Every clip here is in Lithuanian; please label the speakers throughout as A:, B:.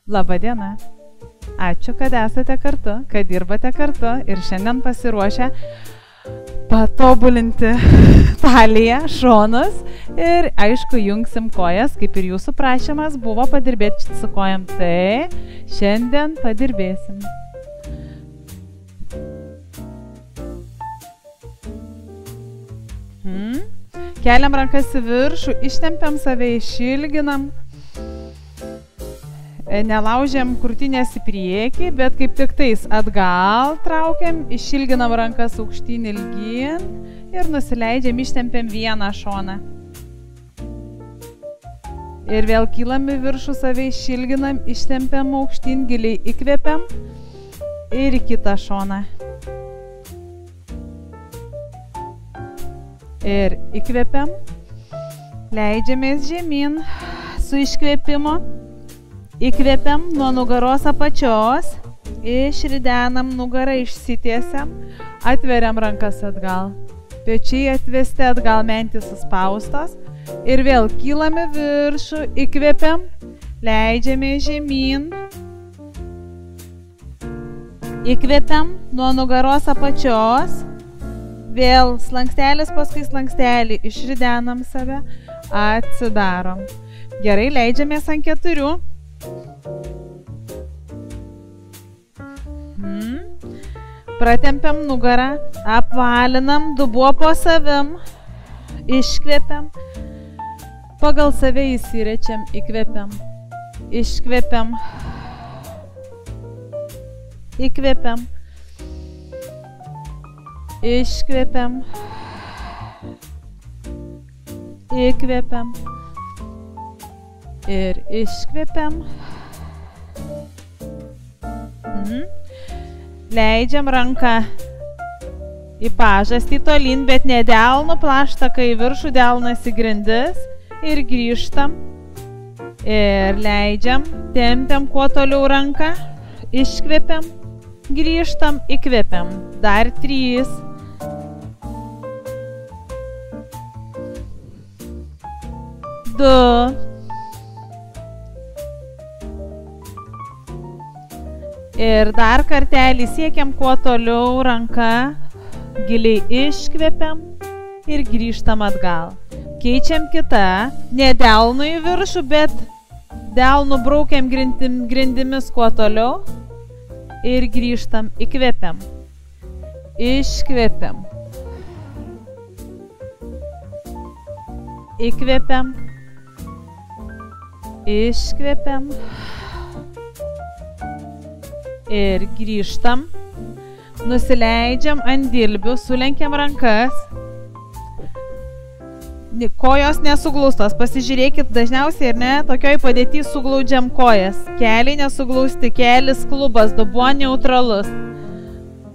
A: Labą dieną. Ačiū, kad esate kartu, kad dirbate kartu ir šiandien pasiruošę patobulinti taliją, šonus ir, aišku, jungsim kojas, kaip ir jūsų prašymas buvo padirbėti su kojam. Tai šiandien padirbėsim. Keliam rankas į viršų, ištempiam save, išilginam. Nelaužiam krūtinės į priekį, bet kaip tik tais atgal traukiam, išilginam rankas aukštyn ilgyn ir nusileidžiam, ištempiam vieną šoną. Ir vėl kylam į viršų, save išilginam, ištempiam aukštyn, giliai įkvepiam ir į kitą šoną. Ir įkvepiam, leidžiamės žemyn su iškvėpimu. Įkvepiam nuo nugaros apačios, išridenam nugarą, išsitiesiam, atveriam rankas atgal. Pečiai atvesti atgal, mentys suspaustos. Ir vėl kylam į viršų, įkvepiam, leidžiame žemyn. Įkvepiam nuo nugaros apačios. Vėl slankstelis paskui slankstelį, išridenam save, atsidarom. Gerai, leidžiamės ant 4. Pratempiam nugarą, apvalinam, dubuo po savim, iškvepiam, pagal save įsirečiam, įkvepiam, iškvepiam, įkvepiam, iškvepiam, įkvepiam ir iškvepiam. Leidžiam ranką į pažastį tolyn, bet ne delnu, plaštaka į viršų, delnas į grindis ir grįžtam. Ir leidžiam, tempiam kuo toliau ranką, iškvepiam, grįžtam, įkvepiam. Dar 3. Ir dar kartelį siekiam kuo toliau ranką, giliai iškvepiam ir grįžtam atgal. Keičiam kitą, ne delnu į viršų, bet delnu braukiam grindimis kuo toliau ir grįžtam, įkvepiam, iškvepiam, įkvepiam, iškvepiam. Ir grįžtam, nusileidžiam ant dilbių, sulenkiam rankas, kojos nesuglaustos, pasižiūrėkit, dažniausiai ir ne, tokioj padėty suglaudžiam kojas, keliai nesuglausti, kelis klubas, dubuo neutralus.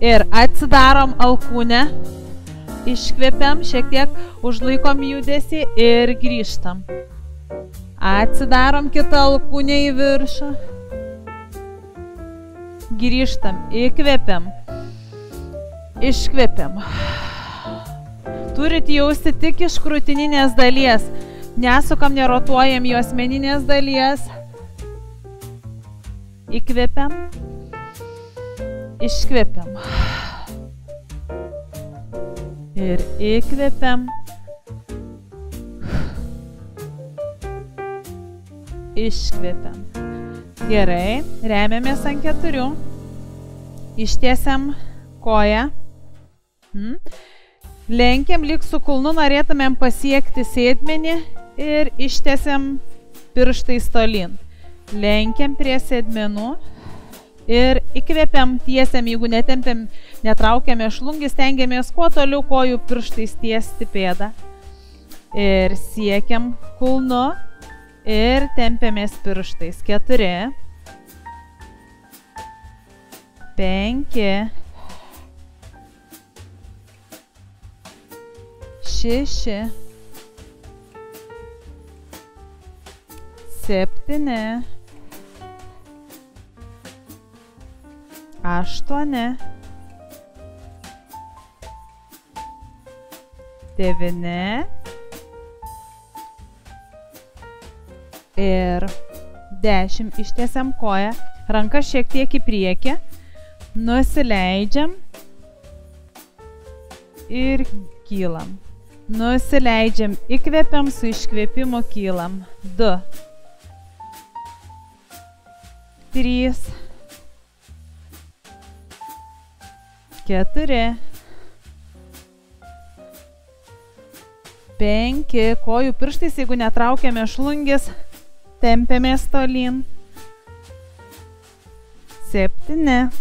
A: Ir atsidarom alkūnę, iškvepiam, šiek tiek užlaikom judesį ir grįžtam. Atsidarom kitą alkūnę į viršų. Grįžtam, įkvepiam, iškvepiam. Turit jausti tik iš krūtininės dalies. Nesukam, nerotuojam jo asmeninės dalies. Įkvepiam, iškvepiam. Ir įkvepiam. Iškvepiam. Gerai, remiamės ant 4. Ištiesiam koją. Lenkiam lyg su kulnu, norėtumėm pasiekti sėdmenį ir ištiesiam pirštais tolyn. Lenkiam prie sėdmenų ir įkvepiam, tiesiam, jeigu netempiam, netraukiame šlungį, stengiamės kuo toliau kojų pirštais tiesti pėdą. Ir siekiam kulnu ir tempiamės pirštais. 4, 5, 6, 7, 8, 9 ir 10, ištiesiam koją, ranką šiek tiek į priekį, nusileidžiam ir kylam. Nusileidžiam, įkvepiam, su iškvėpimu kylam. 2, 3, 4, 5, kojų pirštais, jeigu netraukiame šlungis, tempiamės tolyn. 7,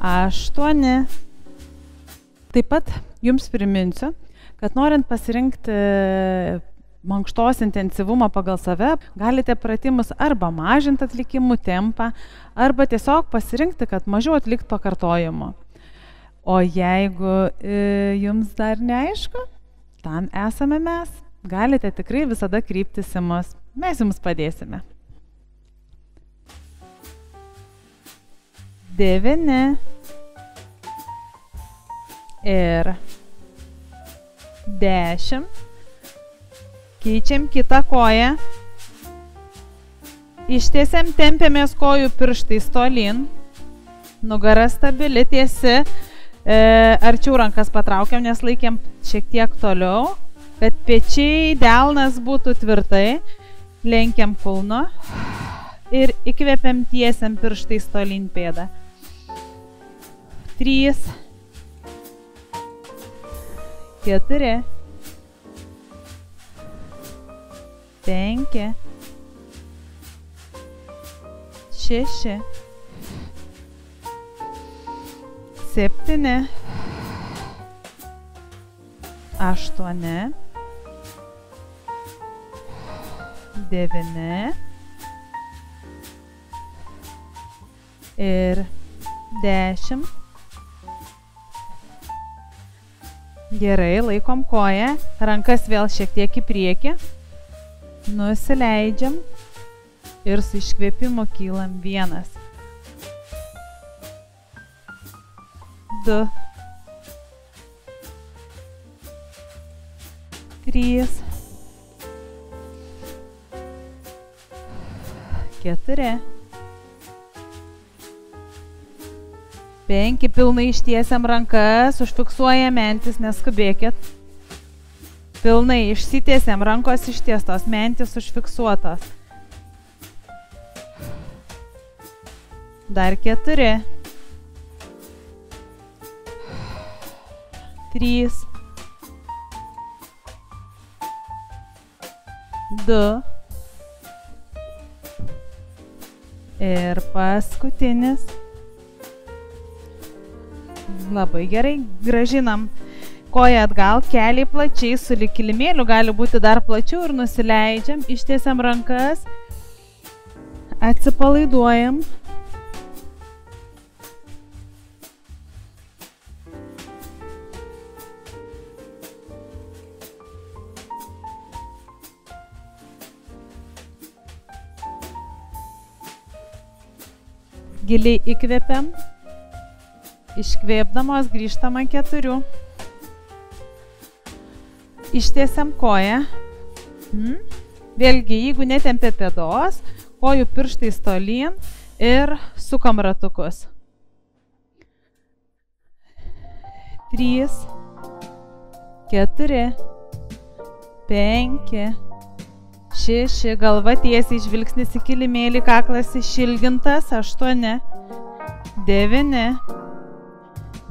A: 8. Taip pat jums priminsiu, kad norint pasirinkti mankštos intensyvumą pagal save, galite pratimus arba mažinti atlikimų tempą, arba tiesiog pasirinkti, kad mažiau atlikti pakartojimų. O jeigu jums dar neaišku, tam esame mes. Galite tikrai visada kryptis į mus. Mes jums padėsime. 9 ir 10. Keičiam kitą koją. Ištiesiam, tempiamės kojų pirštais tolyn. Nugara stabili, tiesi. Arčiau rankas patraukiam, nes laikėm šiek tiek toliau. Kad pečiai, delnas būtų tvirtai. Lenkiam kulnu. Ir įkvepiam, tiesiam pirštais tolyn pėdą. 3, 4, 5, 6, 7, 8, 9 ir 10. Gerai, laikom koją, rankas vėl šiek tiek į priekį, nusileidžiam ir su iškvėpimu kylam. 1, 2, 3, 4, 5, pilnai ištiesiam rankas, užfiksuojam mentis, neskubėkit. Pilnai išsitiesiam, rankos ištiestos, mentis užfiksuotos. Dar 4, 3, 2 ir paskutinis. Labai gerai, gražinam koją atgal, keliai plačiai, su kilimėliu gali būti dar plačiau ir nusileidžiam, ištiesiam rankas, atsipalaiduojam. Giliai įkvepiam. Iškvėpdamos grįžtam ant 4. Ištiesiam koją. Vėlgi, jeigu netempia pėdos, kojų pirštais tolyn ir sukam ratukus. 3, 4, 5, 6, galva tiesiai, žvilgsnis į kilimėlį, kaklas išilgintas. 8, 9,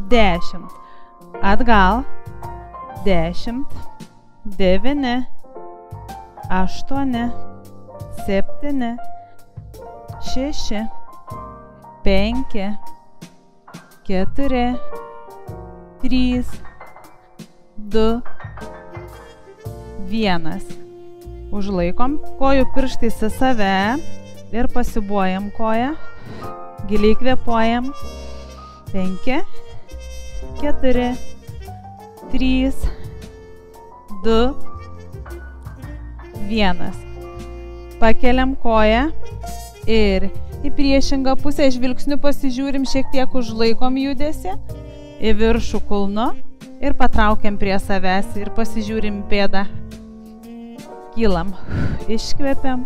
A: 10. Atgal. 10, 9, 8, 7, 6, 5, 4, 3, 2, 1. Užlaikom kojų pirštais į save ir pasibuojam koją. Giliai kvėpuojam. 5, 4, 3, 2, 1. Pakeliam koją ir į priešingą pusę žvilgsniu pasižiūrim, šiek tiek užlaikom judesį, į viršų kulnu ir patraukiam prie savęs ir pasižiūrim pėdą. Kylam. Iškvepiam.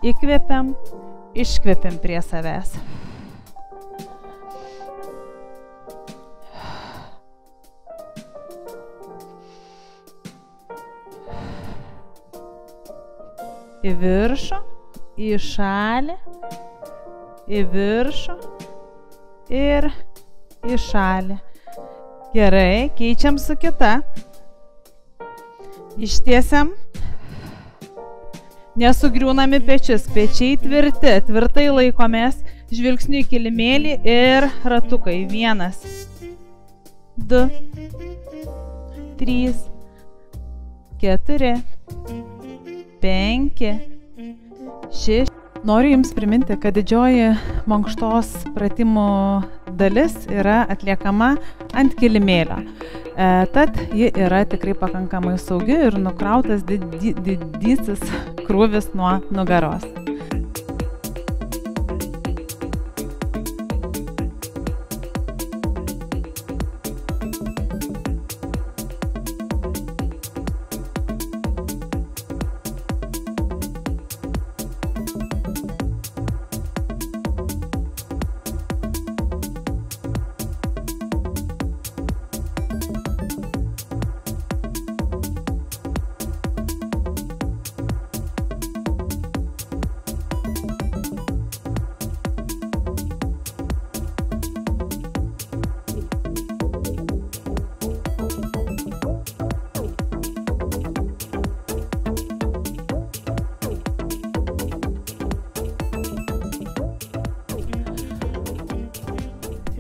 A: Įkvepiam. Iškvepiam prie savęs. Į viršų, į šalį, į viršų ir į šalį. Gerai, keičiam su kita. Ištiesiam. Nesugriūnami pečius, pečiai tvirti, tvirtai laikomės, žvilgsniu į kilimėlį ir ratukai. 1, 2, 3, 4, 5, 6. Noriu Jums priminti, kad didžioji mankštos pratimų dalis yra atliekama ant kilimėlio. Tad ji yra tikrai pakankamai saugi ir nukrautas didysis krūvis nuo nugaros.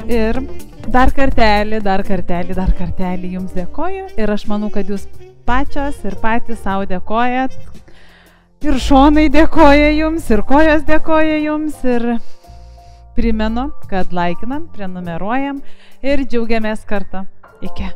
A: Ir dar kartelį Jums dėkoju ir aš manau, kad Jūs pačios ir patys savo dėkojat. Ir šonai dėkoja Jums, ir kojos dėkoja Jums. Ir primenu, kad laikinam, prenumeruojam ir džiaugiamės kartu. Iki.